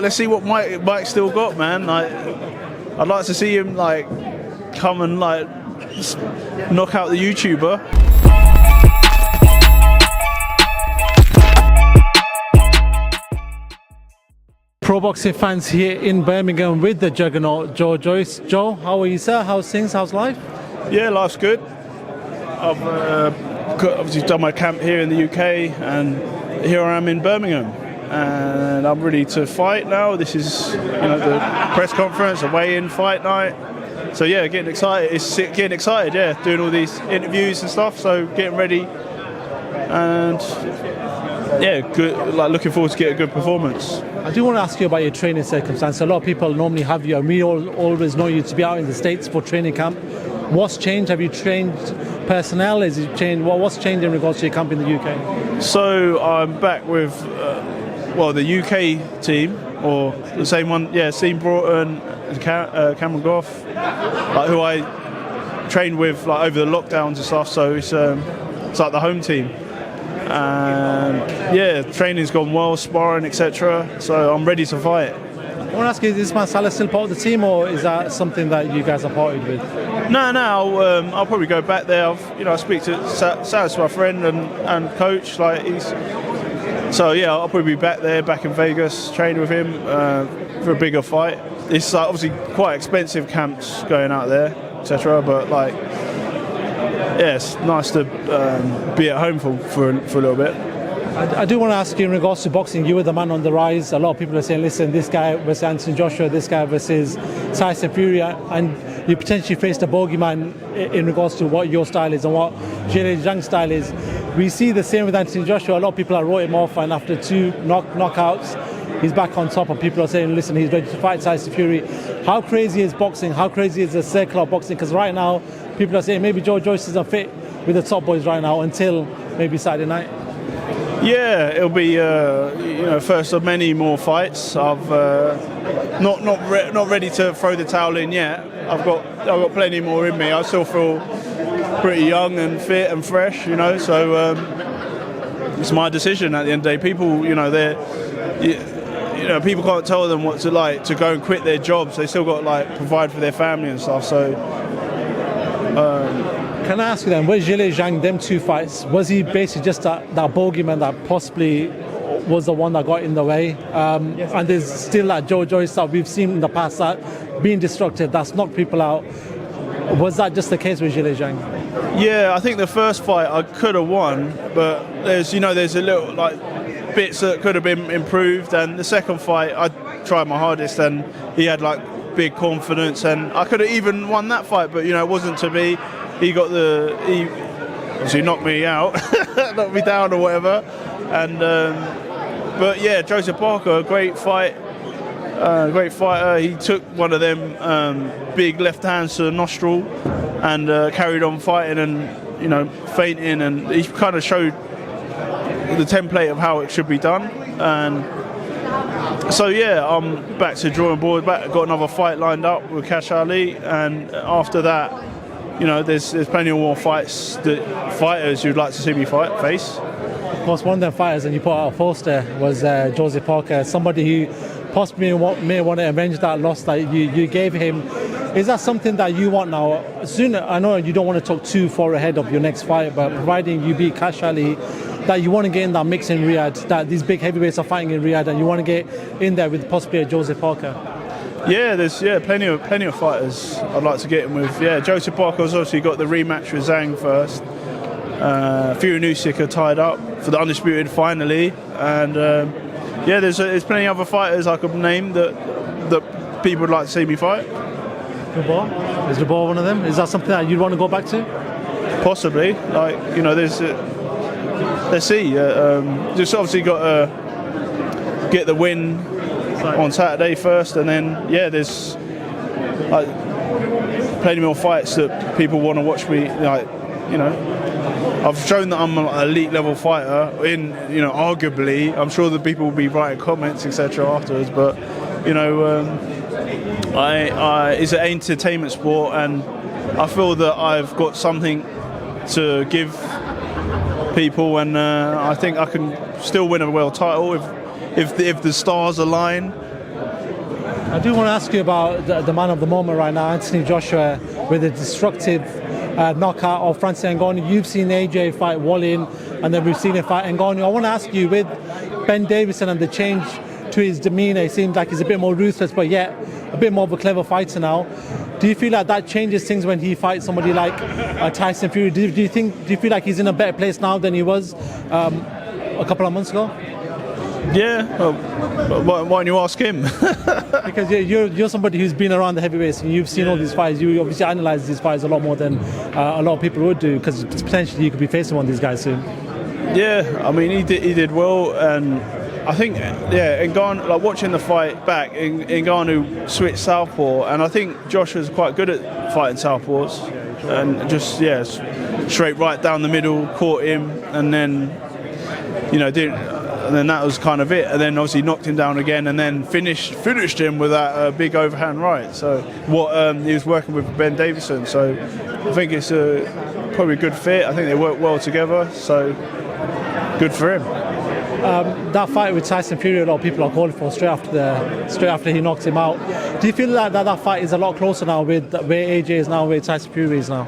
Let's see what Mike's still got, man. Like, I'd like to see him like come and like knock out the YouTuber. Pro boxing fans here in Birmingham with the juggernaut Joyce. Joe, how are you, sir? How's things? How's life? Yeah, life's good. I've obviously done my camp here in the UK, and here I am in Birmingham, and I'm ready to fight now. This is, the press conference, a weigh-in fight night. So yeah, getting excited. Getting excited. Yeah, doing all these interviews and stuff. So getting ready, and yeah, good. Like looking forward to get a good performance. I do want to ask you about your training circumstance. A lot of people normally have you, and we always know you to be out in the States for training camp. What's changed? Have you changed personnel? Is it changed? What's changed in regards to your camp in the UK? So I'm back with the UK team, or the same one. Yeah, Sean Broughton, Cameron Goff, who I trained with like over the lockdowns and stuff. So it's like the home team. And yeah, training's gone well, sparring, etc. So I'm ready to fight. I want to ask you, is this man Salah still part of the team, or is that something that you guys are parted with? No, I'll probably go back there. I speak to Salah's my friend and coach. So yeah, I'll probably be back in Vegas, training with him for a bigger fight. It's obviously quite expensive camps going out there, etc. But yeah, it's nice to be at home for a little bit. I do want to ask you in regards to boxing, you were the man on the rise. A lot of people are saying, listen, this guy versus Anthony Joshua, this guy versus Tyson Fury, and you potentially faced a bogeyman in regards to what your style is and what Zhilei Zhang's style is. We see the same with Anthony Joshua. A lot of people are wrote him off, and after two knockouts, he's back on top, and people are saying, listen, he's ready to fight Tyson Fury. How crazy is boxing? How crazy is the circle of boxing? Because right now, people are saying maybe Joyce isn't fit with the top boys right now until maybe Saturday night. Yeah, it'll be first of many more fights. I've not ready to throw the towel in yet. I've got plenty more in me. I still feel pretty young and fit and fresh, So it's my decision at the end of the day. People, people can't tell them what to go and quit their jobs. They still got to provide for their family and stuff. So. Can I ask you then, with Zhilei Zhang, them two fights, was he basically just that bogeyman that possibly was the one that got in the way? Yes. And there's still that Joyce that we've seen in the past that being destructive, that's knocked people out. Was that just the case with Zhilei Zhang? Yeah, I think the first fight I could have won, but there's a little bits that could have been improved, and the second fight I tried my hardest, and he had big confidence, and I could have even won that fight, but it wasn't to be. He obviously knocked me out, knocked me down or whatever, and but yeah, Joseph Parker, great fighter. He took one of them big left hands to the nostril and carried on fighting and feinting, and he kind of showed the template of how it should be done. And so yeah, I'm back to drawing board. Got another fight lined up with Kash Ali, and after that, there's plenty of more fighters you'd like to see me face. Of course, one of them fighters, and you put out a post there, was Joseph Parker, somebody who possibly may want to avenge that loss that you gave him. Is that something that you want now? Soon, I know you don't want to talk too far ahead of your next fight, but providing you beat Kash Ali, that you want to get in that mix in Riyadh, that these big heavyweights are fighting in Riyadh, and you want to get in there with possibly a Joseph Parker. Yeah, there's plenty of fighters I'd like to get in with. Yeah, Joseph Parker's obviously got the rematch with Zhang first. Fury and Usyk are tied up for the undisputed finally, and there's plenty of other fighters I could name that people would like to see me fight. Is Dubois one of them? Is that something that you'd want to go back to? Possibly. There's let's see. Just obviously got to get the win on Saturday first, and then there's plenty more fights that people want to watch me. I've shown that I'm an elite level fighter. Arguably, I'm sure that people will be writing comments etc. afterwards, but it's an entertainment sport, and I feel that I've got something to give people, and I think I can still win a world title if the stars align. I do want to ask you about the man of the moment right now, Anthony Joshua, with a destructive knockout of Francis Ngannou. You've seen AJ fight Wallin, and then we've seen him fight Ngannou. I want to ask you, with Ben Davison and the change to his demeanour, it seems like he's a bit more ruthless, but yet a bit more of a clever fighter now. Do you feel like that changes things when he fights somebody like Tyson Fury? Do you feel like he's in a better place now than he was a couple of months ago? Yeah, why don't you ask him? Because you're somebody who's been around the heavyweights and you've seen all these fights. You obviously analyse these fights a lot more than a lot of people would do, because potentially you could be facing one of these guys soon. Yeah, I mean, he did well, and I think, Ngannou, like watching the fight back, Ngannou switched southpaw, and I think Joshua's quite good at fighting southpaws, and just straight right down the middle, caught him, and then and then that was kind of it, and then obviously knocked him down again, and then finished him with that big overhand right. So he was working with Ben Davison, so I think it's probably a good fit. I think they work well together, so good for him. That fight with Tyson Fury, a lot of people are calling for straight after he knocked him out. Do you feel like that fight is a lot closer now with where AJ is now, where Tyson Fury is now?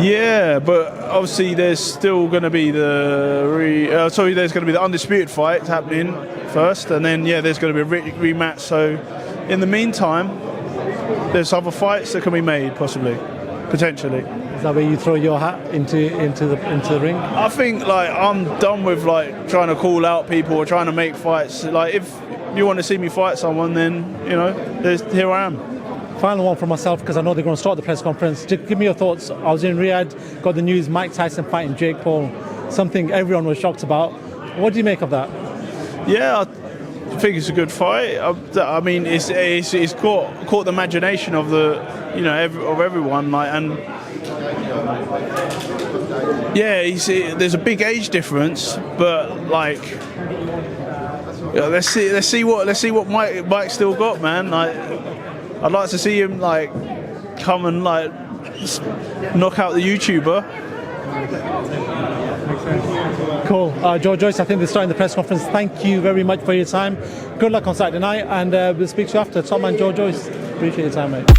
Yeah, but obviously there's still going to be there's going to be the undisputed fight happening first, and then there's going to be a rematch. So in the meantime, there's other fights that can be made, potentially. Is that where you throw your hat into the ring? I think I'm done with trying to call out people or trying to make fights. If you want to see me fight someone, then here I am. Final one from myself, because I know they're going to start the press conference. Just give me your thoughts. I was in Riyadh, got the news Mike Tyson fighting Jake Paul, something everyone was shocked about. What do you make of that? Yeah, I think it's a good fight. I mean, it's caught the imagination of of everyone. There's a big age difference, but let's see what Mike's still got, man. I'd like to see him come and knock out the YouTuber. Cool. Joyce, I think they're starting the press conference. Thank you very much for your time. Good luck on Saturday night, and we'll speak to you after. Top man Joyce. Appreciate your time, mate.